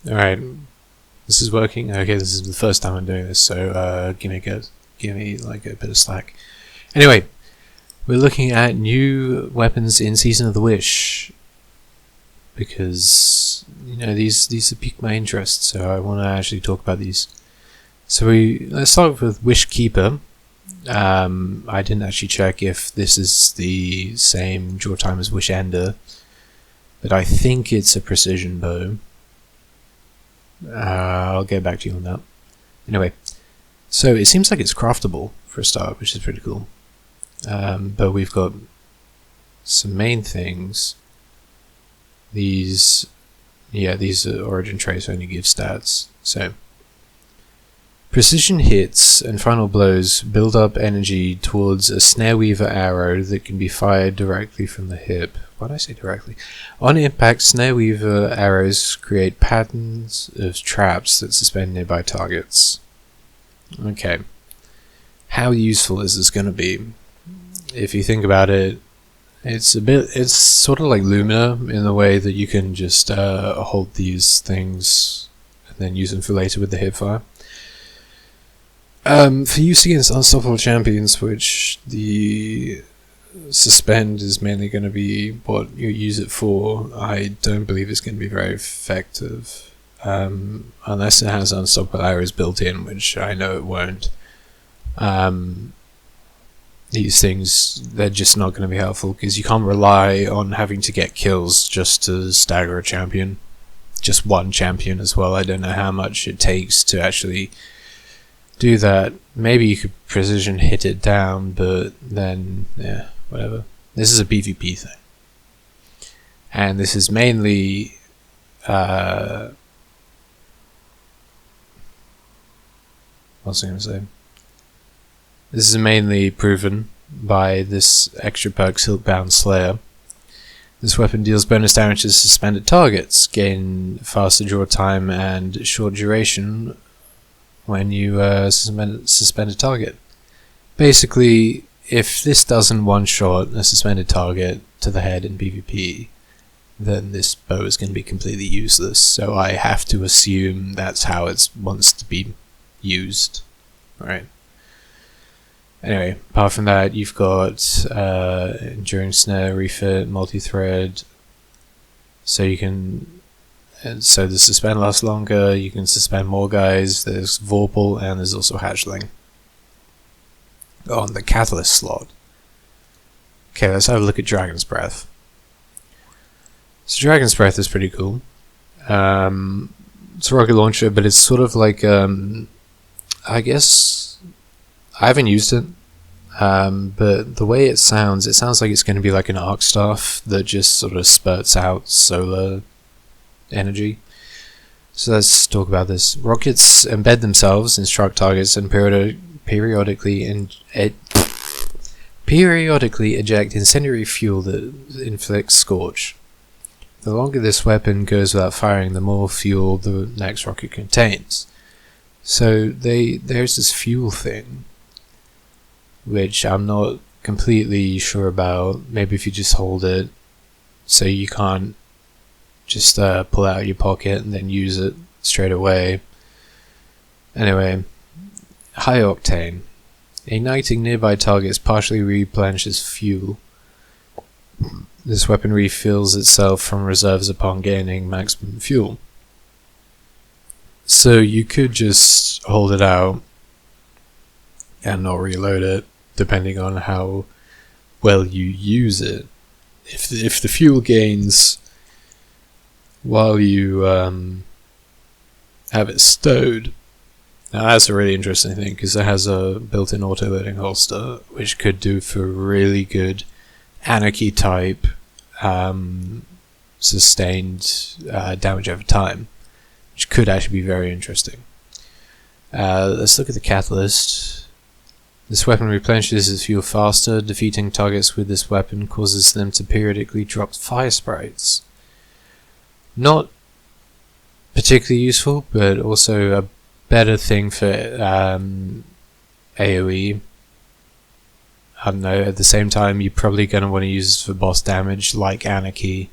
Alright, this is working. Okay, this is the first time I'm doing this, so give me like a bit of slack. Anyway, we're looking at new weapons in Season of the Wish, because these have piqued my interest, so I want to actually talk about these. So let's start with Wish Keeper. I didn't actually check if this is the same draw time as Wish Ender, but I think it's a precision bow. I'll get back to you on that. Anyway, so it seems like it's craftable for a start, which is pretty cool. But we've got some main things. These origin traits only give stats. So precision hits and final blows build up energy towards a snare weaver arrow that can be fired directly from the hip. Why did I say directly? On impact, snare weaver arrows create patterns of traps that suspend nearby targets. Okay. How useful is this going to be? If you think about it, it's sort of like Lumina in the way that you can just hold these things and then use them for later with the hipfire. For use against unstoppable champions, which the suspend is mainly going to be what you use it for, I don't believe it's going to be very effective. Unless it has unstoppable arrows built in, which I know it won't. These things, they're just not going to be helpful, because you can't rely on having to get kills just to stagger a champion. Just one champion as well. I don't know how much it takes to actually do that. Maybe you could precision hit it down, but then, yeah, whatever. This is a PvP thing. And this is mainly what was I going to say? This is mainly proven by this extra perk, Silkbound Slayer. This weapon deals bonus damage to suspended targets, gain faster draw time and short duration when you suspend a target. Basically, if this doesn't one-shot a suspended target to the head in PvP, then this bow is going to be completely useless, so I have to assume that's how it wants to be used. Right. Anyway, apart from that, you've got Enduring Snare, Refit, Multi-Thread, so you can... So the suspend lasts longer, you can suspend more guys, there's Vorpal, and there's also Hatchling on the Catalyst slot. Okay, let's have a look at Dragon's Breath. So Dragon's Breath is pretty cool. It's a rocket launcher, but it's sort of like, I guess, I haven't used it, but the way it sounds like it's going to be like an arc staff that just sort of spurts out solar energy. So let's talk about this. Rockets embed themselves in struck targets and periodically eject incendiary fuel that inflicts scorch. The longer this weapon goes without firing, the more fuel the next rocket contains. So there's this fuel thing, which I'm not completely sure about. Maybe if you just hold it so you can't just pull it out of your pocket and then use it straight away. Anyway, High Octane. Igniting nearby targets partially replenishes fuel. This weapon refills itself from reserves upon gaining maximum fuel. So you could just hold it out and not reload it, depending on how well you use it. If the fuel gains while you have it stowed, now that's a really interesting thing, because it has a built-in auto-loading holster, which could do for really good Anarchy type sustained damage over time, which could actually be very interesting. Let's look at the Catalyst. This weapon replenishes its fuel faster. Defeating targets with this weapon causes them to periodically drop fire sprites. Not particularly useful, but also a better thing for AoE. I don't know, at the same time you're probably going to want to use this for boss damage like Anarchy,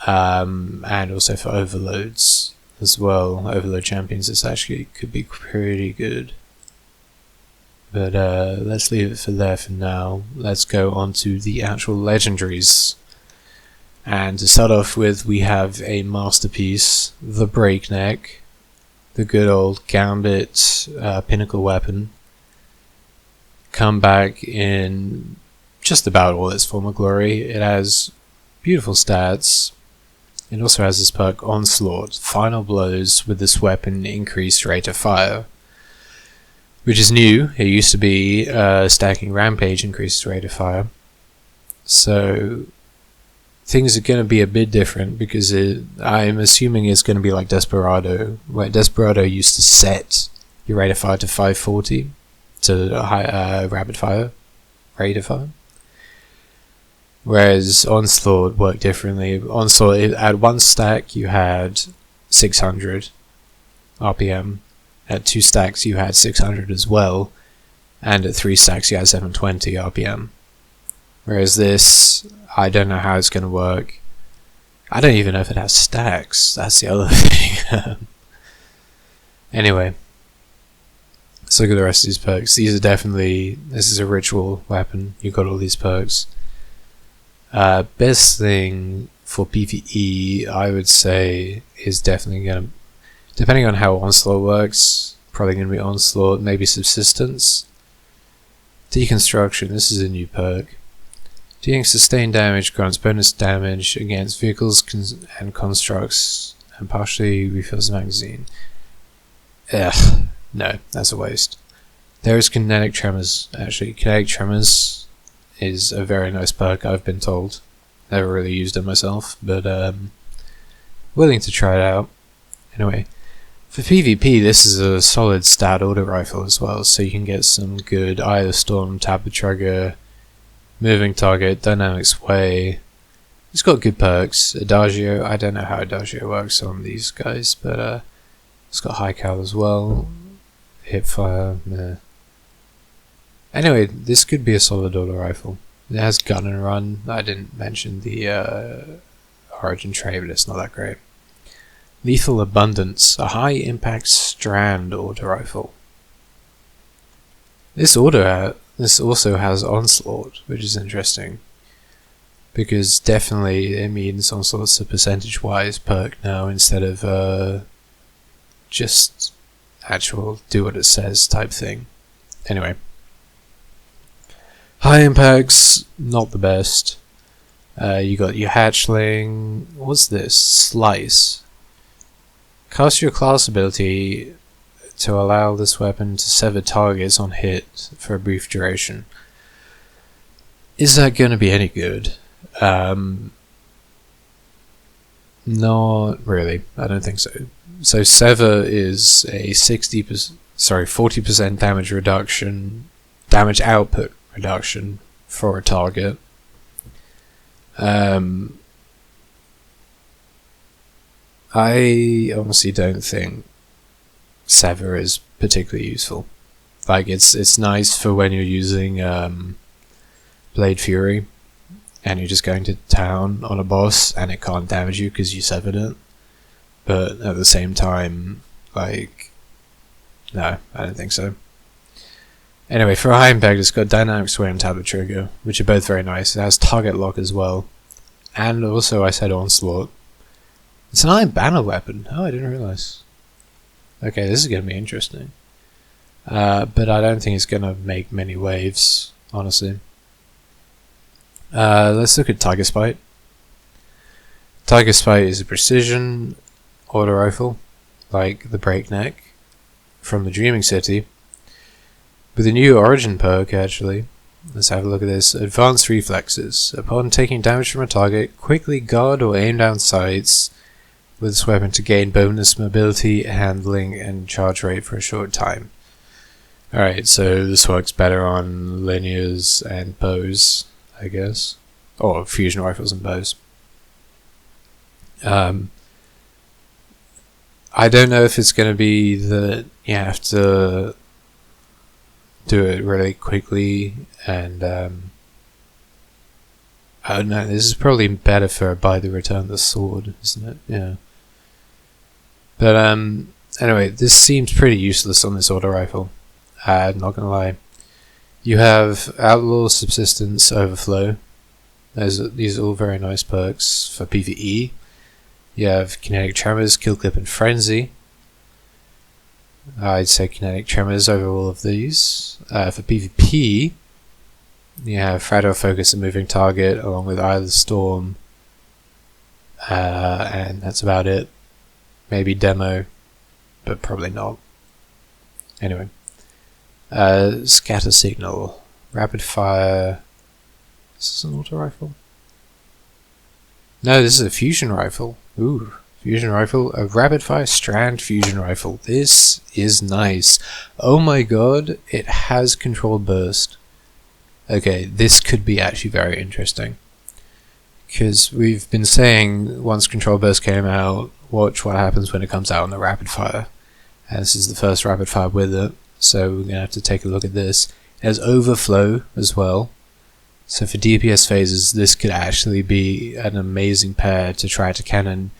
and also for overloads. as well. Overlord Champions, this actually could be pretty good. But let's leave it for there for now. Let's go on to the actual legendaries. And to start off with, we have a masterpiece, the Breakneck, the good old Gambit pinnacle weapon. Come back in just about all its former glory. It has beautiful stats. It also has this perk Onslaught. Final blows with this weapon increase rate of fire, which is new. It used to be stacking Rampage increases rate of fire. So things are going to be a bit different because I'm assuming it's going to be like Desperado, where Desperado used to set your rate of fire to 540 to rapid fire rate of fire. Whereas Onslaught worked differently. Onslaught, at one stack you had 600 RPM. At 2 stacks you had 600 as well. And at 3 stacks you had 720 RPM. Whereas this, I don't know how it's going to work. I don't even know if it has stacks. That's the other thing. Anyway. Let's look at the rest of these perks. These are definitely... This is a ritual weapon. You've got all these perks. Best thing for PvE, I would say, is definitely going to, depending on how Onslaught works, probably going to be Onslaught, maybe Subsistence. Deconstruction, this is a new perk. Dealing sustained damage grants bonus damage against vehicles and constructs, and partially refills the magazine. Ugh, no, that's a waste. There is Kinetic Tremors, actually. Kinetic Tremors is a very nice perk, I've been told. Never really used it myself, but willing to try it out. Anyway, for PvP, this is a solid stat auto rifle as well, so you can get some good Eye of the Storm, tap the trigger, moving target, dynamic sway. It's got good perks. Adagio, I don't know how Adagio works on these guys, but it's got high cal as well. Hipfire, meh. Anyway, this could be a solid auto rifle. It has gun and run. I didn't mention the origin trait, but it's not that great. Lethal Abundance, a high impact strand auto rifle. This also has Onslaught, which is interesting, because definitely it means Onslaught's a percentage wise perk now instead of just actual do what it says type thing. Anyway. High impacts, not the best. You got your hatchling. What's this? Slice. Cast your class ability to allow this weapon to sever targets on hit for a brief duration. Is that going to be any good? Not really. I don't think so. So sever is a 40% damage reduction, damage output reduction for a target. I honestly don't think sever is particularly useful. Like it's nice for when you're using Blade Fury and you're just going to town on a boss and it can't damage you because you severed it. But at the same time, like, no, I don't think so. Anyway, for a high impact, it's got dynamic sway and tap the trigger, which are both very nice. It has target lock as well, and also I said Onslaught. It's an iron banner weapon. Oh, I didn't realize. Okay, this is going to be interesting. But I don't think it's going to make many waves, honestly. Let's look at Tiger Spite. Tiger Spite is a precision auto rifle, like the Breakneck from the Dreaming City, with a new origin perk, actually. Let's have a look at this. Advanced Reflexes. Upon taking damage from a target, quickly guard or aim down sights with this weapon to gain bonus mobility, handling, and charge rate for a short time. Alright, so this works better on linears and bows, I guess. Or fusion rifles and bows. I don't know if it's going to be that you have to do it really quickly, and I don't know, this is probably better for By the Return of the Sword, isn't it? Yeah. But anyway, this seems pretty useless on this auto rifle. Not gonna lie. You have Outlaw, Subsistence, Overflow. These are all very nice perks for PvE. You have Kinetic Tremors, Kill Clip, and Frenzy. I'd say Kinetic Tremors over all of these. For PvP, you have Fragile Focus and Moving Target, along with Eye of the Storm. And that's about it. Maybe Demo, but probably not. Anyway. Scatter Signal. Rapid Fire. Is this an auto rifle? No, this is a fusion rifle. Ooh, fusion rifle. A rapid fire strand fusion rifle. This is nice. Oh my god, it has controlled burst. Okay, this could be actually very interesting. Because we've been saying once controlled burst came out, watch what happens when it comes out on the rapid fire. And this is the first rapid fire with it, so we're going to have to take a look at this. It has overflow as well. So for DPS phases, this could actually be an amazing pair to try to cannon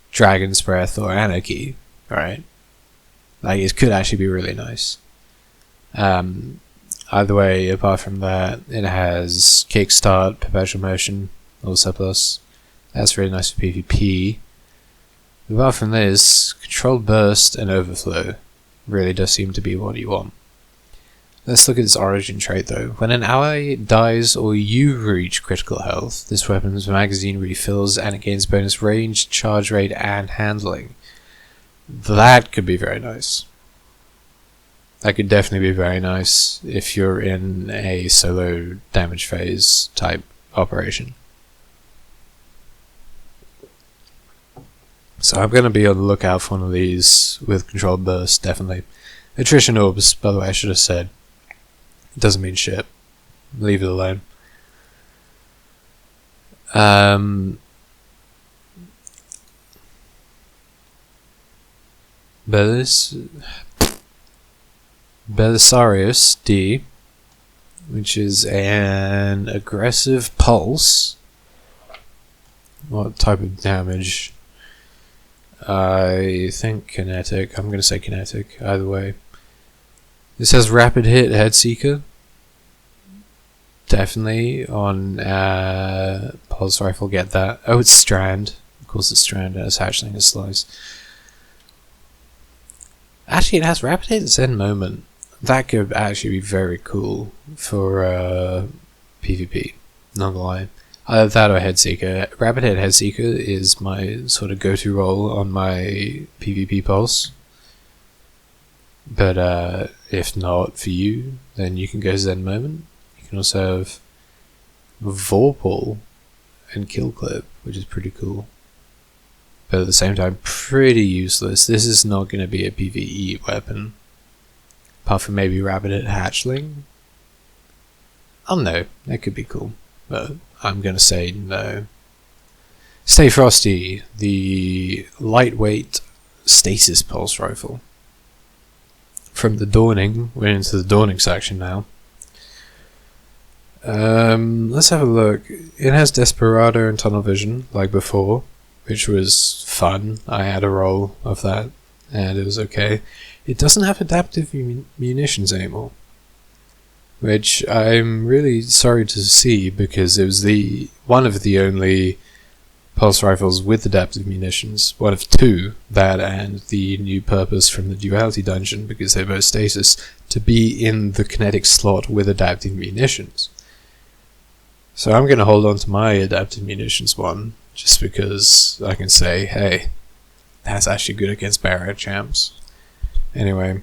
Dragon's Breath or Anarchy, right? Like, it could actually be really nice. Either way, apart from that, it has Kickstart, Perpetual Motion, or Surplus. That's really nice for PvP. Apart from this, Controlled Burst and Overflow really does seem to be what you want. Let's look at its origin trait though. When an ally dies or you reach critical health, this weapon's magazine refills and it gains bonus range, charge rate, and handling. That could be very nice. That could definitely be very nice if you're in a solo damage phase type operation. So I'm going to be on the lookout for one of these with controlled burst, definitely. Attrition orbs, by the way, I should have said. It doesn't mean shit. Leave it alone. Belisarius D, which is an aggressive pulse. What type of damage? I think kinetic. I'm going to say kinetic, either way. This has rapid hit, Headseeker. Definitely on Pulse Rifle, get that. Oh, it's Strand. Of course it's Strand, it has Hatchling and Slice. Actually, it has Rapid Hit and Zen Moment. That could actually be very cool for PvP, not gonna lie. Either that or Headseeker. Rapid Hit Headseeker is my sort of go-to role on my PvP pulse. But if not for you, then you can go Zen Moment. You can also have Vorpal and Kill Clip, which is pretty cool. But at the same time, pretty useless. This is not going to be a PvE weapon. Apart from maybe Rapid Hit Hatchling. Oh no, that could be cool. But I'm going to say no. Stay Frosty, the lightweight stasis pulse rifle. From the Dawning, we're into the Dawning section now. Let's have a look. It has Desperado and Tunnel Vision, like before, which was fun. I had a roll of that, and it was okay. It doesn't have Adaptive Munitions anymore, which I'm really sorry to see, because it was one of the only pulse rifles with adaptive munitions, one of two, that and the new purpose from the Duality Dungeon, because they're both stasis, to be in the kinetic slot with adaptive munitions. So I'm going to hold on to my adaptive munitions one, just because I can say, hey, that's actually good against barrier champs. Anyway,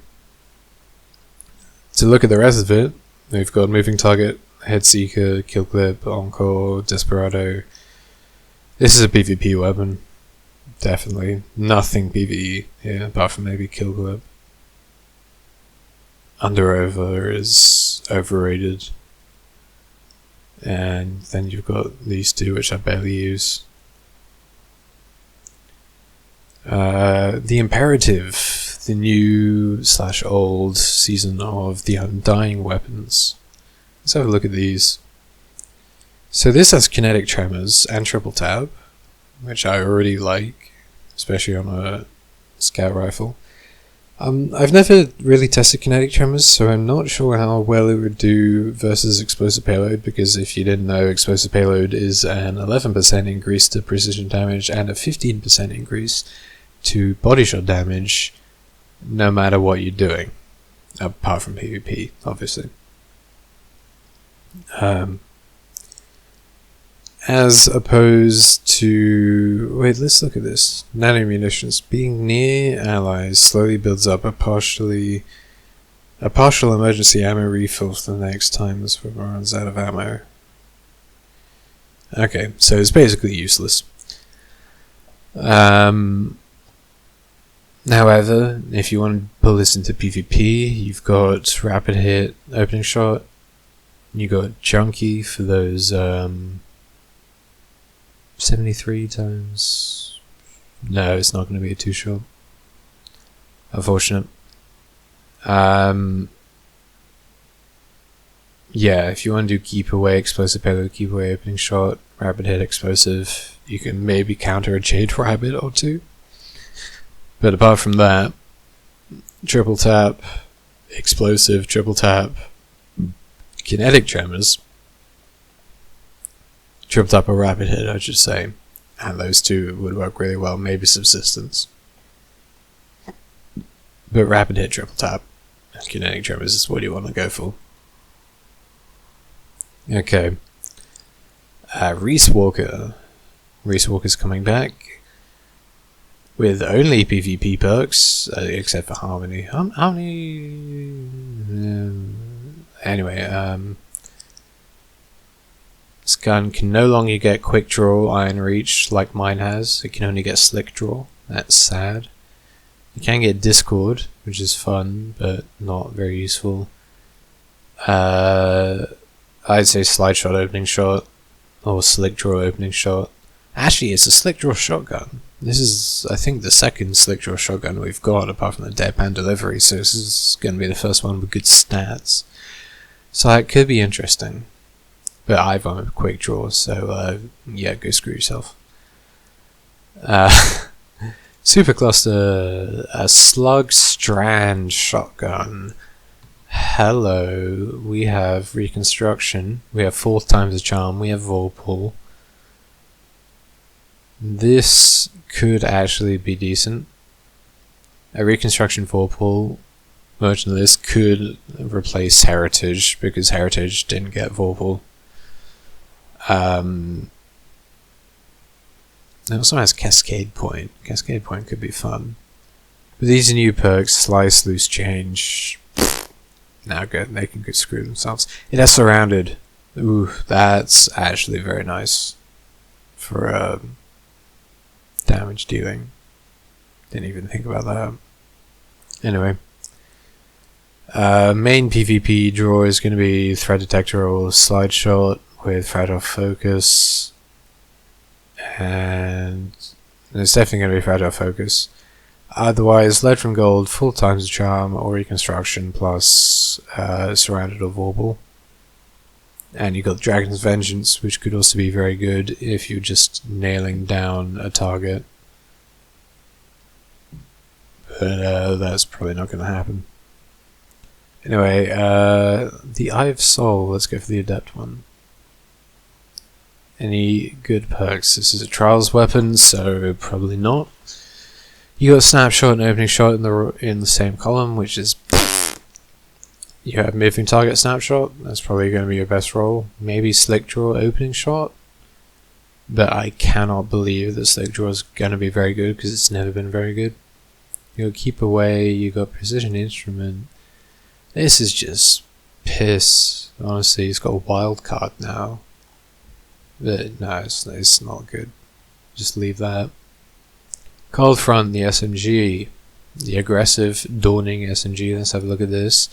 to look at the rest of it, we've got Moving Target, Headseeker, Kill Clip, Encore, Desperado. This is a PvP weapon, definitely. Nothing PvE here, apart from maybe Kill Clip. Under-over is overrated. And then you've got these two, which I barely use. The Imperative, the new / old season of the Undying weapons. Let's have a look at these. So this has Kinetic Tremors and Triple Tap, which I already like, especially on a scout rifle. I've never really tested kinetic tremors, so I'm not sure how well it would do versus explosive payload, because if you didn't know, explosive payload is an 11% increase to precision damage and a 15% increase to body shot damage, no matter what you're doing, apart from PvP, obviously. As opposed to... Wait, let's look at this. Nano munitions. Being near allies slowly builds up a partial emergency ammo refill for the next time this weapon runs out of ammo. Okay, so it's basically useless. However, if you want to pull this into PvP, you've got rapid hit, opening shot. You got chunky for those 73 times. No, it's not going to be a 2-shot. Unfortunate. Yeah, if you want to do keep away, explosive payload, keep away, opening shot, rapid hit, explosive, you can maybe counter a Jade Rabbit or two. But apart from that, triple tap, explosive, triple tap, kinetic tremors, triple tap or rapid hit, I should say, and those two would work really well. Maybe subsistence, but rapid hit, triple tap, and kinetic tremors is what you want to go for. Okay, Reese Walker. Reese Walker's coming back with only PvP perks, except for Harmony. Harmony. Anyway, this gun can no longer get quick draw, iron reach like mine has. It can only get slick draw. That's sad. You can get Discord, which is fun, but not very useful. I'd say slide shot, opening shot, or slick draw, opening shot. Actually, it's a slick draw shotgun. This is, I think, the second slick draw shotgun we've got, apart from the deadpan delivery, so this is going to be the first one with good stats. So that could be interesting. But I've gone with quick draw, so yeah, go screw yourself. Super Cluster, a Slug Strand shotgun. Hello, we have Reconstruction, we have 4th times the charm, we have Vorpal. This could actually be decent. A Reconstruction Vorpal Merchant List could replace Heritage, because Heritage didn't get Vorpal. It also has Cascade Point. Cascade Point could be fun. But these new perks, Slice, Loose Change, now good, they can go screw themselves. It has Surrounded. Ooh, that's actually very nice for damage dealing. Didn't even think about that. Anyway, main PvP draw is going to be Threat Detector or Slide Shot with Fragile Focus, and it's definitely going to be Fragile Focus. Otherwise, Lead from Gold, 4 times the charm, or Reconstruction plus Surrounded or Vorpal. And you got Dragon's Vengeance, which could also be very good if you're just nailing down a target. But that's probably not going to happen. Anyway, the Eye of Soul, let's go for the Adept one. Any good perks? This is a Trials weapon, so probably not. You got Snapshot and Opening Shot in the same column, which is... You have Moving Target Snapshot, that's probably going to be your best roll. Maybe Slick Draw Opening Shot, but I cannot believe that Slick Draw is going to be very good, because it's never been very good. You got Keep Away, you got Precision Instrument. This is just piss. Honestly, it's got a wild card now. But no, it's not good. Just leave that. Cold Front, the SMG. The aggressive, dawning SMG. Let's have a look at this.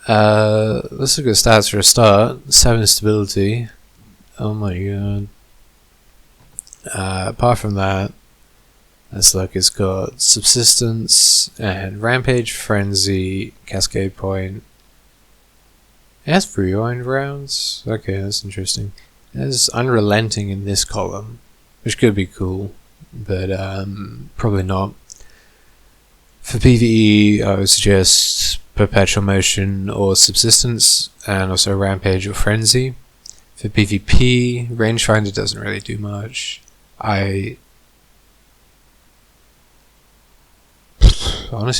Let's look at the stats for a start. 7 stability. Oh my god. Apart from that, let's look, it's got Subsistence and Rampage, Frenzy, Cascade Point. It has rewind rounds? Okay, that's interesting. It has Unrelenting in this column, which could be cool, but probably not. For PvE, I would suggest Perpetual Motion or Subsistence, and also Rampage or Frenzy. For PvP, Rangefinder doesn't really do much. Honestly,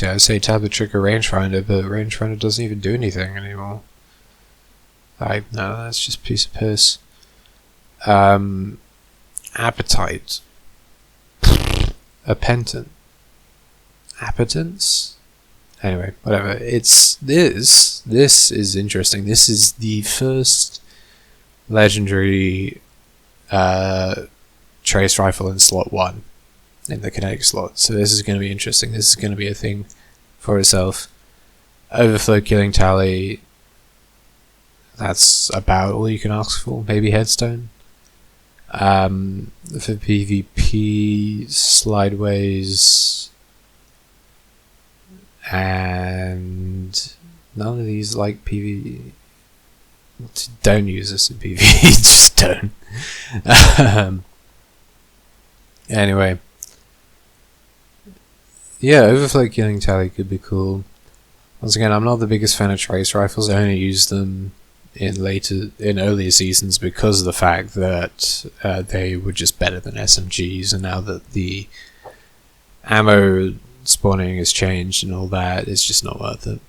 I'd say Tablet Trigger Rangefinder, but Rangefinder doesn't even do anything anymore. No, that's just a piece of piss. Appetite. Appentant. Appetence? Anyway, whatever. This is interesting. This is the first legendary trace rifle in slot 1 in the kinetic slot. So this is going to be interesting. This is going to be a thing for itself. Overflow killing tally. That's about all you can ask for. Maybe headstone. For PvP, slideways, and none of these like PvE. Don't use this in PvE. Just don't. Anyway. Yeah, overflow killing tally could be cool. Once again, I'm not the biggest fan of trace rifles. I only use them in earlier seasons because of the fact that they were just better than SMGs, and now that the ammo spawning has changed and all that, it's just not worth it.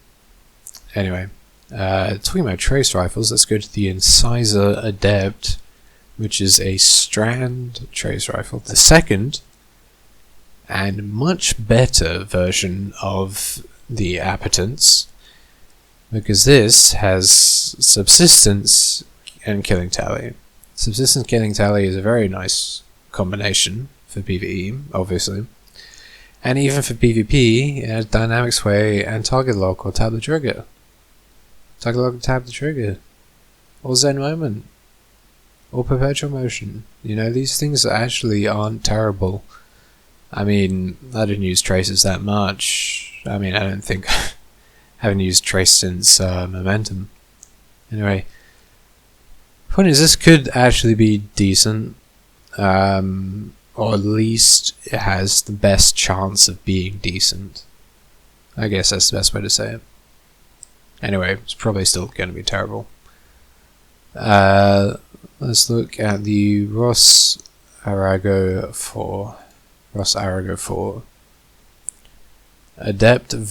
Anyway, talking about trace rifles, let's go to the Incisor Adept, which is a strand trace rifle. The second and much better version of the Appetence, because this has subsistence and killing tally. Subsistence killing tally is a very nice combination for PvE, obviously. And even for PvP, it has dynamic sway and target lock or tablet trigger. Target lock and tablet trigger. Or Zen moment. Or perpetual motion. You know, these things actually aren't terrible. I mean, I didn't use traces that much. I mean, I don't think... haven't used trace since Momentum. Anyway, point is, this could actually be decent, or at least it has the best chance of being decent. I guess that's the best way to say it. Anyway, it's probably still going to be terrible. Let's look at the Ross Arago 4. Ross Arago 4. Adaptive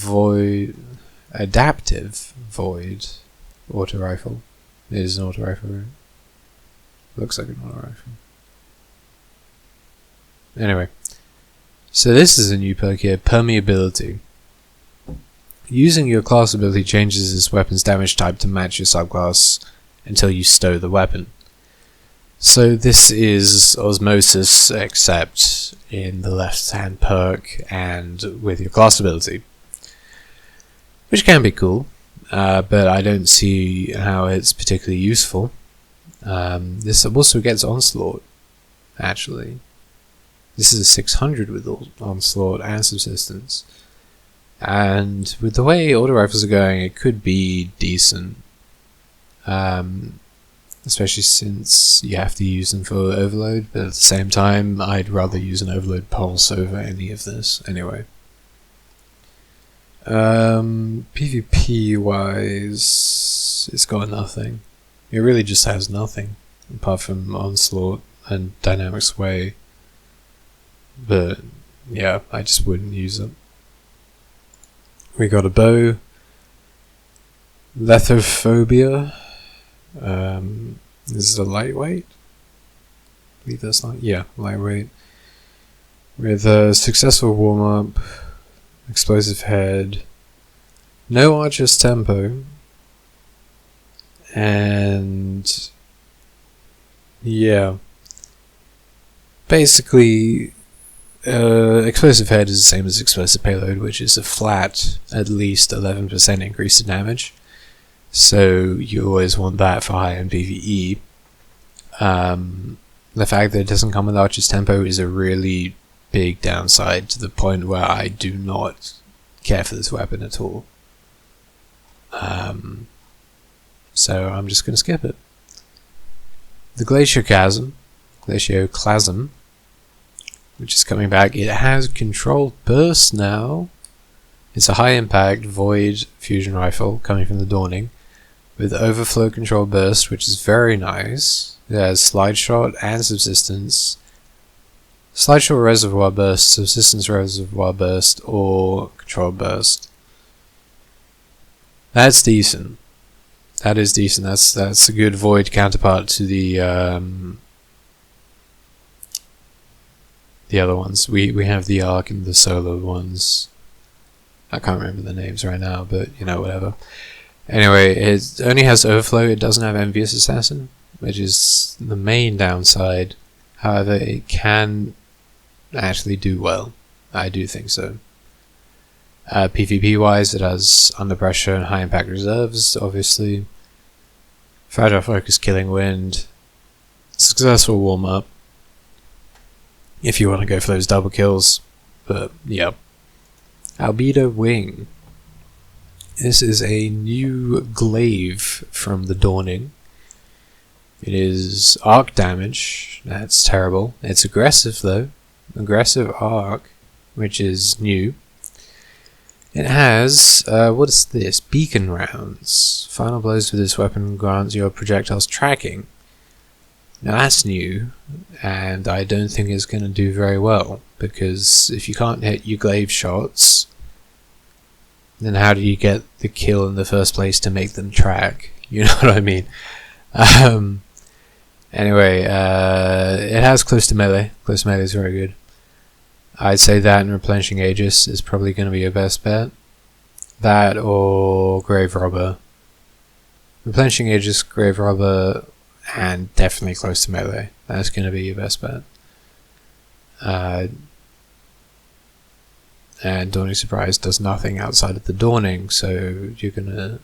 Void auto rifle. It is an auto rifle, right? Looks like an auto rifle. Anyway, so this is a new perk here, Permeability. Using your class ability changes this weapon's damage type to match your subclass until you stow the weapon. So this is Osmosis, except in the left hand perk and with your class ability. Which can be cool, but I don't see how it's particularly useful. This also gets Onslaught, actually. This is a 600 with Onslaught and Subsistence. And with the way auto rifles are going, it could be decent. Especially since you have to use them for Overload, but at the same time, I'd rather use an Overload Pulse over any of this, anyway. PvP wise, it's got nothing. It really just has nothing apart from Onslaught and Dynamic Sway. But yeah, I just wouldn't use it. We got a bow, Lethophobia. This is a lightweight. I believe that's not. Yeah, lightweight. With a successful warm up. Explosive head, no Archer's tempo, and yeah, basically explosive head is the same as explosive payload, which is a flat at least 11% increase in damage, so you always want that for high-end PvE. The fact that it doesn't come with Archer's tempo is a really big downside, to the point where I do not care for this weapon at all. So I'm just going to skip it. The Glacioclasm, which is coming back. It has controlled burst now, It's a high impact Void fusion rifle coming from the Dawning with overflow control burst, which is very nice. It has slide shot and subsistence. Slide shot reservoir burst, subsistence reservoir burst, or control burst. That's decent. That is decent. That's a good Void counterpart to the other ones. We have the Arc and the Solar ones. I can't remember the names right now, but you know, whatever. Anyway, it only has overflow. It doesn't have Envious Assassin, which is the main downside. However, it can actually do well. I do think so. PvP wise, it has under pressure and high impact reserves, obviously. Fragile focus, killing wind. Successful warm up. If you want to go for those double kills. But yeah. Albedo Wing. This is a new glaive from the Dawning. It is arc damage. That's terrible. It's aggressive though. Aggressive arc, which is new. It has, what is this? Beacon rounds. Final blows with this weapon grants your projectiles tracking. Now that's new, and I don't think it's going to do very well, because if you can't hit your glaive shots, then how do you get the kill in the first place to make them track? You know what I mean? Anyway, it has close to melee. Close to melee is very good. I'd say that and Replenishing Aegis is probably going to be your best bet. That or Grave Robber. Replenishing Aegis, Grave Robber, and definitely close to melee. That's going to be your best bet. And Dawning Surprise does nothing outside of the Dawning, so you're going to...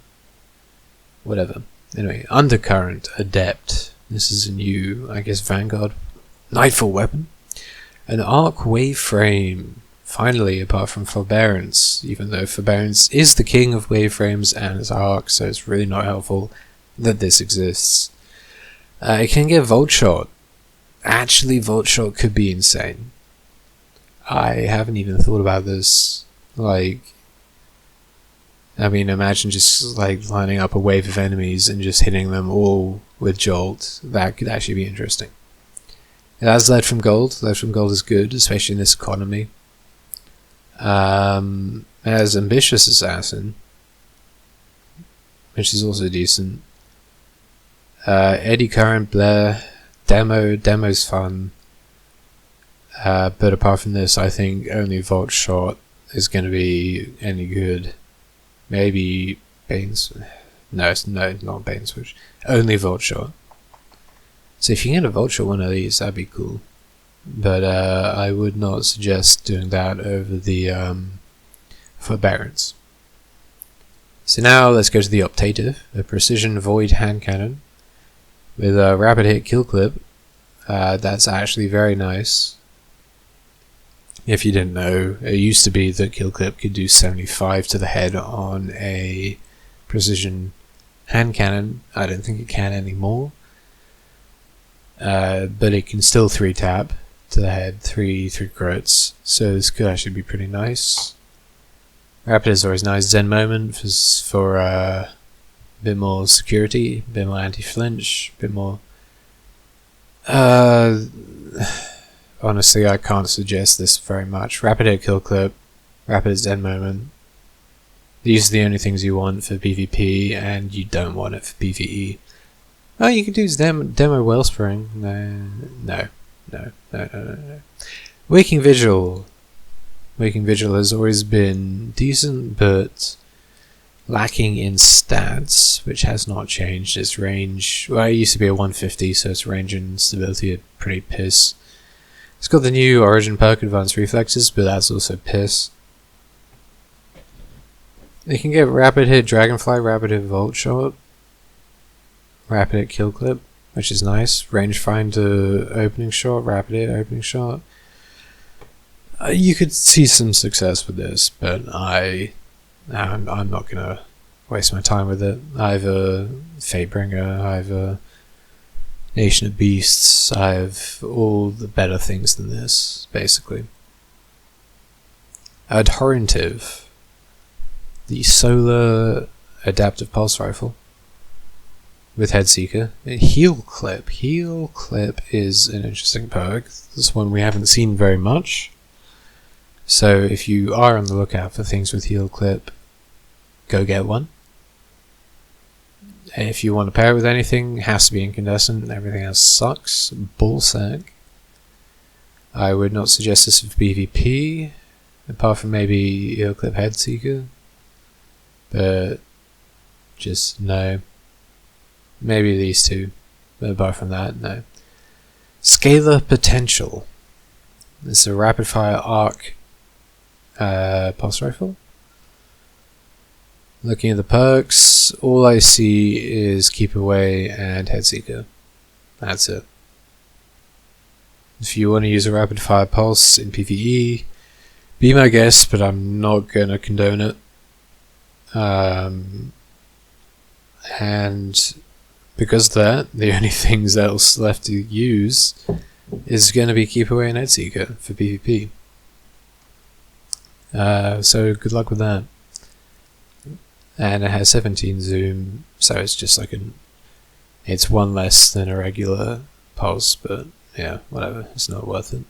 whatever. Anyway, Undercurrent Adept. This is a new, I guess, Vanguard Nightfall weapon. An Arc Wave Frame. Finally, apart from Forbearance, even though Forbearance is the king of wave frames and it's Arc, so it's really not helpful that this exists. It can get Volt Shot. Actually, Volt Shot could be insane. I haven't even thought about this. Like, I mean, imagine just like lining up a wave of enemies and just hitting them all with Jolt. That could actually be interesting. It has Lead from Gold. Lead from Gold is good, especially in this economy. It has Ambitious Assassin, which is also decent. Eddy Current, Blair, Demo's fun. But apart from this, I think only Volt Shot is going to be any good. Maybe Bane's... No, not Bane Switch. Only Volt Shot. So if you can get a Volt Shot one of these, that'd be cool. But I would not suggest doing that over the Forbearance. So now let's go to the Optative, a precision void hand cannon with a rapid hit kill clip. That's actually very nice. If you didn't know, it used to be that kill clip could do 75 to the head on a precision hand cannon. I don't think it can anymore. But it can still 3-tap to the head, 3 crits, so this could actually be pretty nice. Rapid is always nice. Zen Moment for a bit more security, a bit more anti-flinch, a bit more... honestly, I can't suggest this very much. Rapid hit kill clip, rapid Zen Moment. These are the only things you want for PvP, and you don't want it for PvE. Oh, you can do demo Wellspring. No. Waking Vigil. Waking Vigil has always been decent, but lacking in stats, which has not changed. Its range, well, it used to be a 150, so its range and stability are pretty piss. It's got the new Origin perk, Advanced Reflexes, but that's also piss. You can get Rapid Hit Dragonfly, Rapid Hit Volt Shot, Rapid Hit Kill Clip, which is nice. Rangefinder Opening Shot, Rapid Hit Opening Shot. You could see some success with this, but I'm not gonna waste my time with it. I have a Fatebringer, I have a Nation of Beasts, I have all the better things than this, basically. Adhorative. the Solar Adaptive Pulse Rifle with Headseeker. Heel Clip. Heel Clip is an interesting perk. This one we haven't seen very much. So if you are on the lookout for things with Heel Clip, go get one. If you want to pair it with anything, it has to be incandescent. Everything else sucks. Ballsack. I would not suggest this for PvP, apart from maybe Heel Clip Headseeker. But just no. Maybe these two, but apart from that, no. Scalar Potential. This is a rapid fire arc pulse rifle. Looking at the perks, all I see is Keep Away and Headseeker. That's it. If you want to use a rapid fire pulse in PvE, be my guest, but I'm not going to condone it. And because of that, the only things else left to use is going to be Keep Away and Headseeker for PvP. So good luck with that. And it has 17 zoom, so it's just like it's one less than a regular pulse, but yeah, whatever, it's not worth it.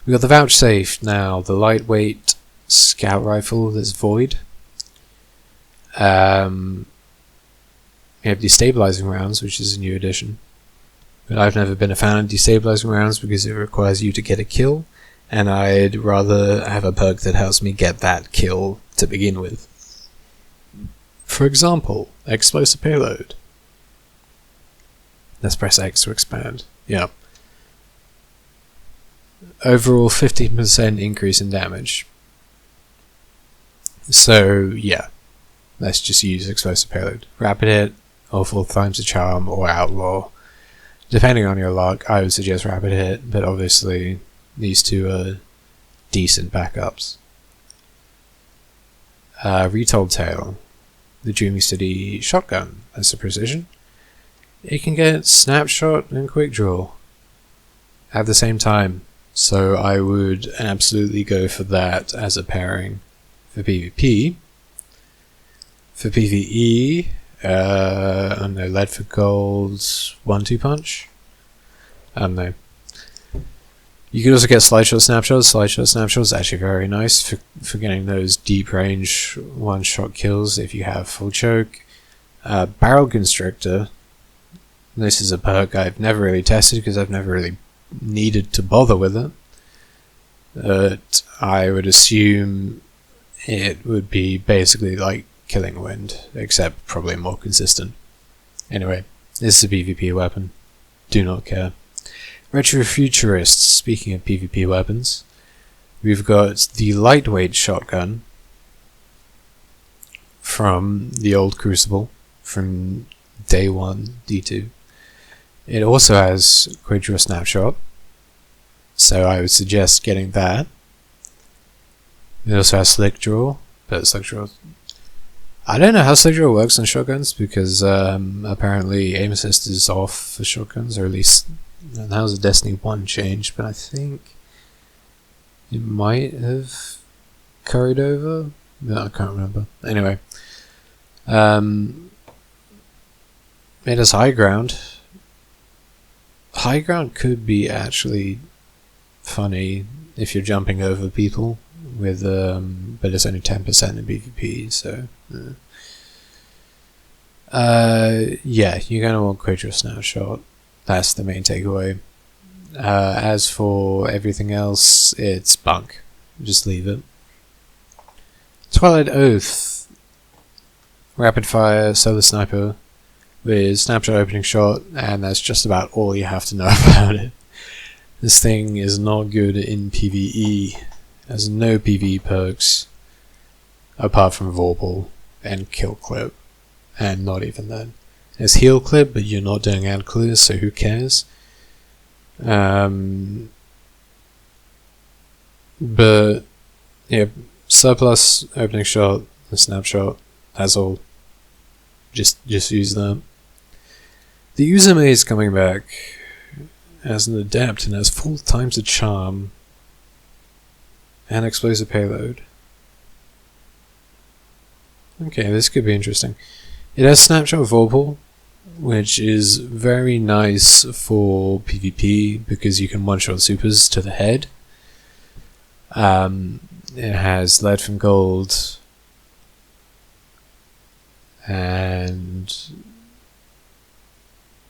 We got the Vouchsafe now, the lightweight scout rifle that's void. We have destabilizing rounds, which is a new addition. But I've never been a fan of destabilizing rounds because it requires you to get a kill, and I'd rather have a perk that helps me get that kill to begin with. For example, Explosive Payload. Let's press X to expand. Yeah. Overall 15% increase in damage. So, yeah. Let's just use Explosive Payload. Rapid Hit, or 4 times the charm, or Outlaw. Depending on your luck, I would suggest Rapid Hit, but obviously these two are decent backups. Retold Tale. The Dreamy City shotgun as a precision. It can get Snapshot and Quick Draw at the same time, so I would absolutely go for that as a pairing for PvP. For PvE, I don't know, Lead for Gold, 1-2 punch? I don't know. You could also get Slideshot Snapshots. Slideshot Snapshots is actually very nice for getting those deep range one-shot kills if you have full choke. Barrel Constrictor. This is a perk I've never really tested because I've never really needed to bother with it. But I would assume it would be basically like Killing Wind, except probably more consistent. Anyway, this is a PvP weapon. Do not care. Retrofuturists, speaking of PvP weapons, we've got the lightweight shotgun from the old Crucible, from day 1, D2. It also has Quick Draw Snapshot, so I would suggest getting that. It also has Slick Draw, but Slick Draw... I don't know how Slick Draw works on shotguns, because apparently aim assist is off for shotguns, or at least that was a Destiny 1 change, but I think it might have carried over. No, I can't remember. Anyway, it has High Ground. High Ground could be actually funny if you're jumping over people with, but it's only 10% in PvP, so. Yeah, you're gonna want Quick Draw Snapshot. That's the main takeaway. As for everything else, it's bunk. Just leave it. Twilight Oath. Rapid fire solar sniper with snapshot opening shot, and that's just about all you have to know about it. This thing is not good in PvE. Has no PvE perks apart from Vorpal and Kill Clip, and not even then. It's Heal Clip, but you're not doing ad clear, so who cares? But yeah, surplus, opening shot, and snapshot. That's all. Just use that. The Uzume is coming back as an adept and has 4 times the charm and explosive payload. Okay, this could be interesting. It has Snapshot Vorpal, which is very nice for PvP because you can one-shot supers to the head. It has Lead from Gold, and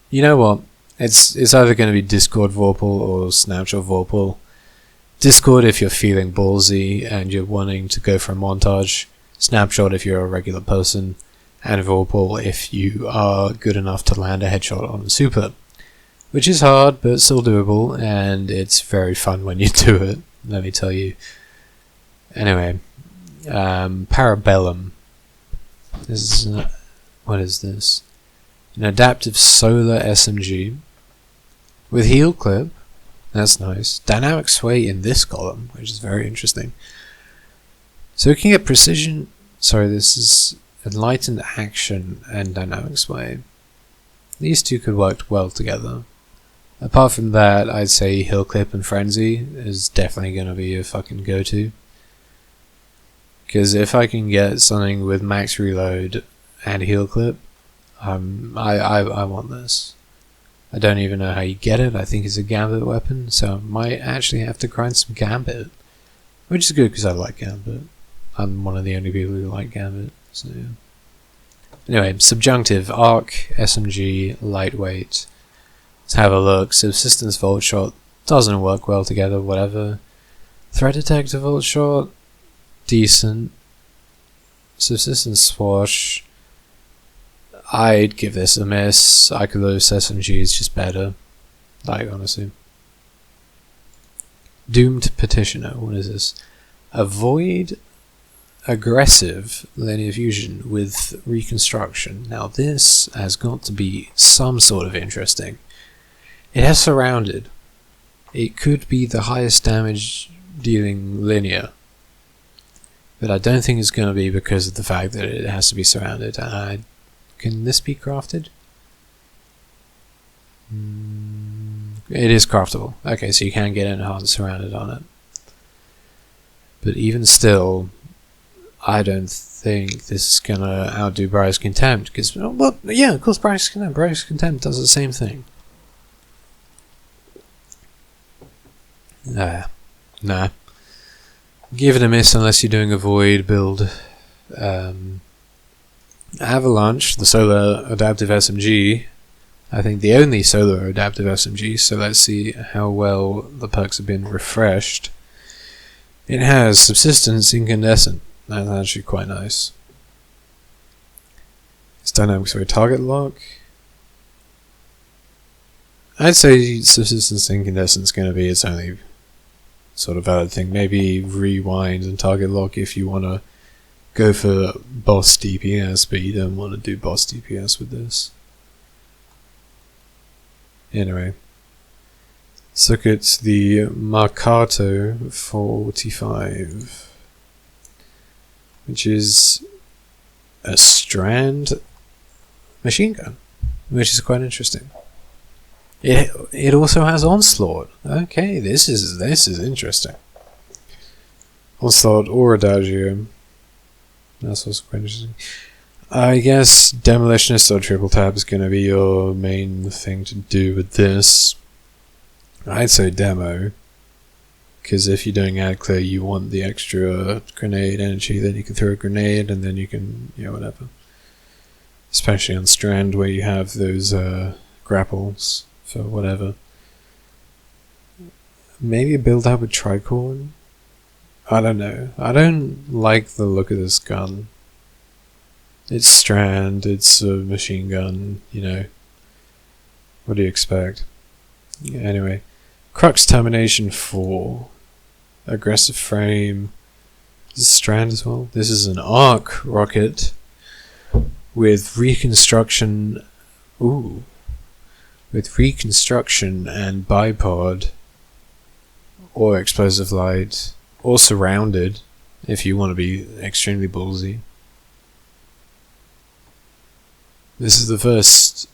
you know what? It's either going to be Discord Vorpal or Snapshot Vorpal. Discord if you're feeling ballsy and you're wanting to go for a montage. Snapshot if you're a regular person. And Vorpal if you are good enough to land a headshot on a super. Which is hard, but still doable, and it's very fun when you do it, let me tell you. Anyway, Parabellum. This is what is this? An adaptive solar SMG with heal clip. That's nice. Dynamic sway in this column, which is very interesting. So we can get precision. Sorry, this is enlightened action and dynamic sway. These two could work well together. Apart from that, I'd say heal clip and frenzy is definitely going to be a fucking go-to. Because if I can get something with max reload and heal clip, I want this. I don't even know how you get it. I think it's a Gambit weapon, so I might actually have to grind some Gambit. Which is good because I like Gambit. I'm one of the only people who like Gambit, so yeah. Anyway, subjunctive, arc, SMG, lightweight. Let's have a look. Subsistence Volt Shot doesn't work well together, whatever. Threat Detector Volt Shot, decent. Subsistence Swash, I'd give this a miss. Icarus SMG is just better. Like, honestly. Doomed Petitioner, what is this? Avoid aggressive linear fusion with reconstruction. Now this has got to be some sort of interesting. It has surrounded. It could be the highest damage dealing linear. But I don't think it's going to be because of the fact that it has to be surrounded. Can this be crafted? It is craftable. Okay, so you can get enhanced surrounded on it. But even still, I don't think this is going to outdo Briar's Contempt. Because, well, yeah, of course, Briar's Contempt. Briar's Contempt does the same thing. Nah. Give it a miss unless you're doing a Void build. Avalanche, the solar adaptive SMG. I think the only solar adaptive SMG, so let's see how well the perks have been refreshed. It has Subsistence Incandescent. That's actually quite nice. It's dynamic for a target lock. I'd say Subsistence Incandescent is going to be its only sort of valid thing. Maybe Rewind and target lock if you want to go for boss DPS, but you don't want to do boss DPS with this. Anyway, let's look at the Marcato 45, which is a strand machine gun, which is quite interesting. It also has Onslaught. Okay, this is interesting. Onslaught or Adagio. That's also quite interesting. I guess Demolitionist or Triple Tap is going to be your main thing to do with this. I'd say Demo, because if you're doing ad clear, you want the extra grenade energy, then you can throw a grenade and then you can, whatever. Especially on Strand where you have those grapples for whatever. Maybe build up a Tricorn? I don't know. I don't like the look of this gun. It's Strand, it's a machine gun, What do you expect? Anyway. Crux Termination 4. Aggressive frame. Is this Strand as well? This is an arc rocket with reconstruction. Ooh. With reconstruction and bipod. Or explosive light. Or surrounded, if you want to be extremely ballsy. This is the first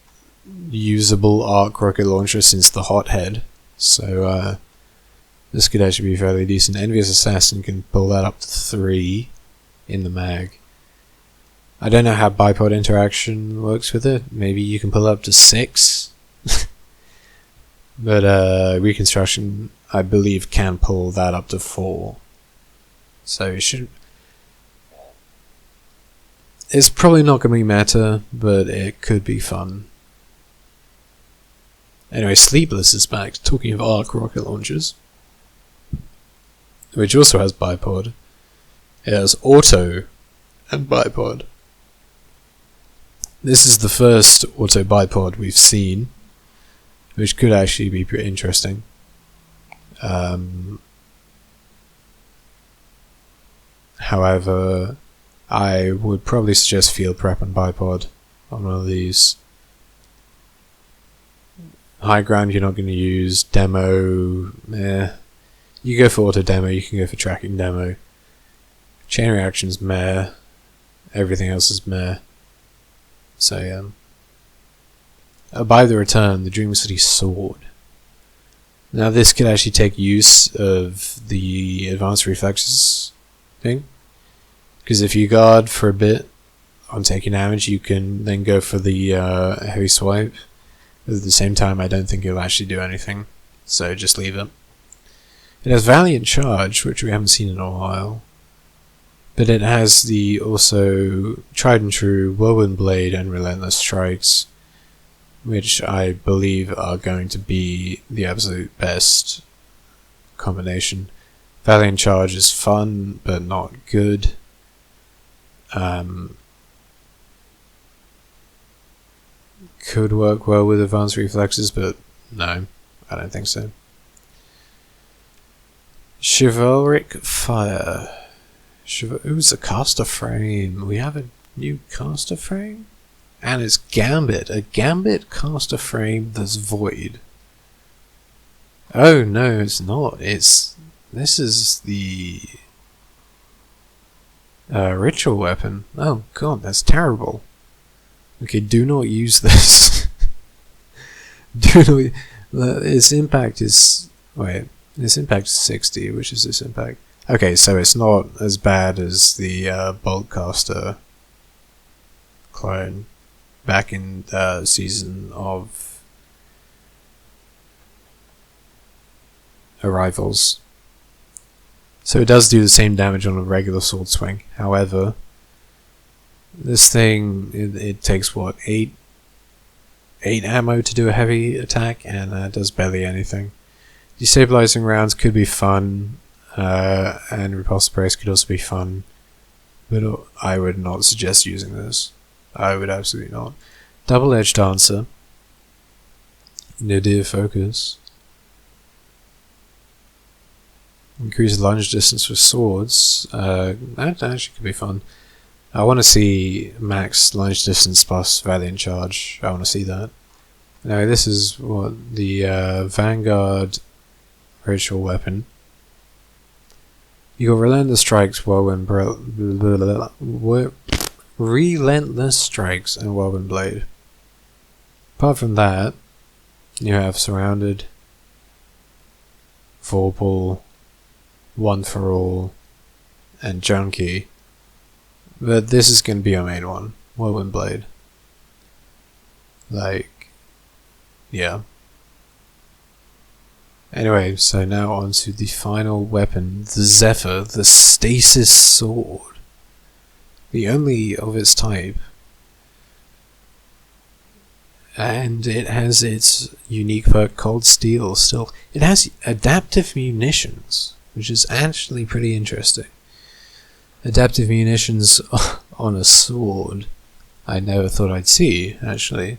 usable arc rocket launcher since the Hothead, so this could actually be fairly decent. Envious Assassin can pull that up to 3 in the mag. I don't know how bipod interaction works with it. Maybe you can pull up to 6. But reconstruction, I believe, can pull that up to 4. So it should. It's probably not going to be meta, but it could be fun. Anyway, Sleepless is back. Talking of Arc rocket launchers, which also has bipod. It has auto and bipod. This is the first auto bipod we've seen, which could actually be pretty interesting. However, I would probably suggest field prep and bipod on one of these. High ground you're not going to use. Demo, you go for auto demo, you can go for tracking demo. Chain reactions, meh. Everything else is meh. So yeah. By the return, the Dream City Sword. Now this could actually take use of the advanced reflexes thing. Because if you guard for a bit on taking damage, you can then go for the heavy swipe. But at the same time, I don't think it'll actually do anything. So just leave it. It has Valiant Charge, which we haven't seen in a while. But it has the also tried and true Whirlwind Blade and Relentless Strikes, which I believe are going to be the absolute best combination. Valiant Charge is fun, but not good. Could work well with advanced reflexes, but no, I don't think so. Chivalric Fire. Ooh, it's a caster frame. We have a new caster frame? And it's Gambit. A Gambit caster frame that's void. Oh no, it's not. This is the ritual weapon. Oh god, that's terrible. Okay, do not use this. Its impact is... Wait, this impact is 60, which is this impact? Okay, so it's not as bad as the Bolt Caster clone back in season of Arrivals. So it does do the same damage on a regular sword swing. However, this thing, it takes what, 8 ammo to do a heavy attack, and does barely anything. Destabilizing rounds could be fun, and repulsive brace could also be fun, but I would not suggest using this. I would absolutely not. Double-edged Dancer. Nadir Focus. Increase lunge distance with swords. That actually could be fun. I want to see max lunge distance plus Valiant Charge. I want to see that. Anyway, this is what the Vanguard ritual weapon. You got Relentless Strikes, Whirlwind Relentless Strikes, and Whirlwind Blade. Apart from that, you have Surrounded, Vorpal, One for All, and Junkie. But this is going to be your main one, Whirlwind Blade. Yeah. Anyway, so now on to the final weapon, the Zephyr, the Stasis Sword. The only of its type. And it has its unique perk, Cold Steel, still. It has adaptive munitions, which is actually pretty interesting. Adaptive munitions on a sword, I never thought I'd see, actually.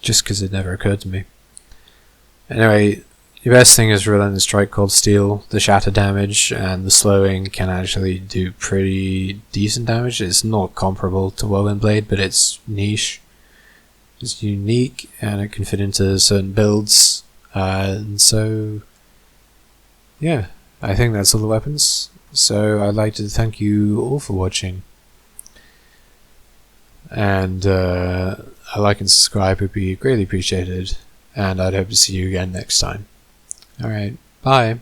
Just because it never occurred to me. Anyway, the best thing is Relentless Strike, Cold Steel. The shatter damage and the slowing can actually do pretty decent damage. It's not comparable to Whirlwind Blade, but it's niche. It's unique, and it can fit into certain builds. And so, yeah, I think that's all the weapons. So I'd like to thank you all for watching. And a like and subscribe would be greatly appreciated. And I'd hope to see you again next time. Alright, bye.